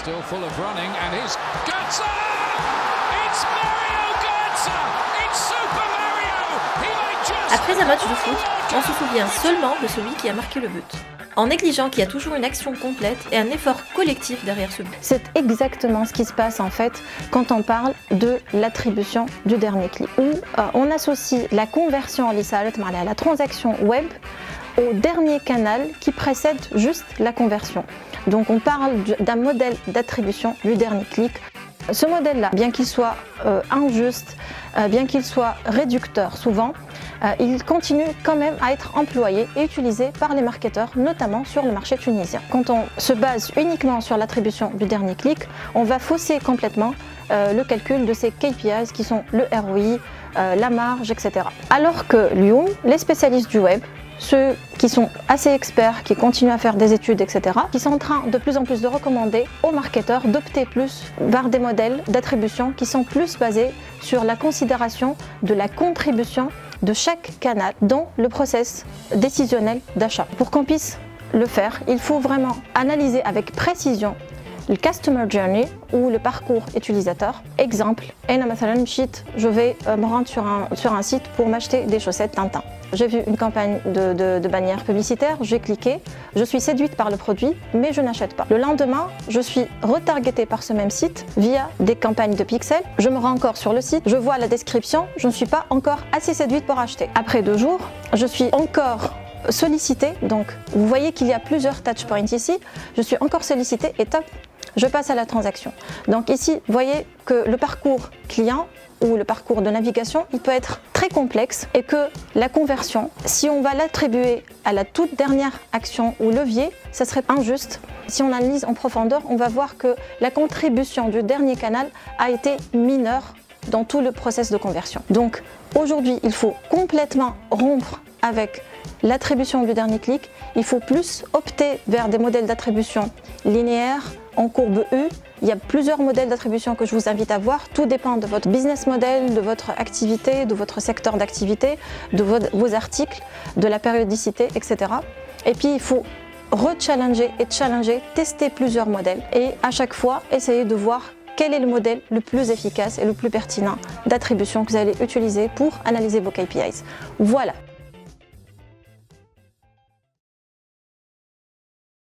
Still full of running, and here's Götze! It's Mario Götze! It's Super Mario! He may just... Après un match de foot, on se souvient seulement de celui qui a marqué le but, en négligeant qu'il y a toujours une action complète et un effort collectif derrière ce but. C'est exactement ce qui se passe en fait quand on parle de l'attribution du dernier clic, où on associe la conversion, la transaction web, au dernier canal qui précède juste la conversion. Donc on parle d'un modèle d'attribution du dernier clic. Ce modèle-là, bien qu'il soit injuste, bien qu'il soit réducteur souvent, il continue quand même à être employé et utilisé par les marketeurs, notamment sur le marché tunisien. Quand on se base uniquement sur l'attribution du dernier clic, on va fausser complètement le calcul de ces KPIs qui sont le ROI, la marge, etc. Alors que Lyoum, les spécialistes du web, ceux qui sont assez experts, qui continuent à faire des études, etc., qui sont en train de plus en plus de recommander aux marketeurs d'opter plus vers des modèles d'attribution qui sont plus basés sur la considération de la contribution de chaque canal dans le process décisionnel d'achat. Pour qu'on puisse le faire, il faut vraiment analyser avec précision le Customer Journey ou le parcours utilisateur. Exemple, je vais me rendre sur un site pour m'acheter des chaussettes Tintin. J'ai vu une campagne de bannière publicitaire, j'ai cliqué, je suis séduite par le produit, mais je n'achète pas. Le lendemain, je suis retargetée par ce même site via des campagnes de pixels. Je me rends encore sur le site, je vois la description, je ne suis pas encore assez séduite pour acheter. Après 2 jours, je suis encore sollicitée, donc vous voyez qu'il y a plusieurs touchpoints ici, je suis encore sollicitée et top, je passe à la transaction. Donc ici, vous voyez que le parcours client ou le parcours de navigation, il peut être très complexe et que la conversion, si on va l'attribuer à la toute dernière action ou levier, ça serait injuste. Si on analyse en profondeur, on va voir que la contribution du dernier canal a été mineure dans tout le process de conversion. Donc aujourd'hui, il faut complètement rompre avec l'attribution du dernier clic. Il faut plus opter vers des modèles d'attribution linéaires, en courbe U. Il y a plusieurs modèles d'attribution que je vous invite à voir. Tout dépend de votre business model, de votre activité, de votre secteur d'activité, de vos articles, de la périodicité, etc. Et puis il faut rechallenger et challenger, tester plusieurs modèles et à chaque fois essayer de voir quel est le modèle le plus efficace et le plus pertinent d'attribution que vous allez utiliser pour analyser vos KPIs. Voilà.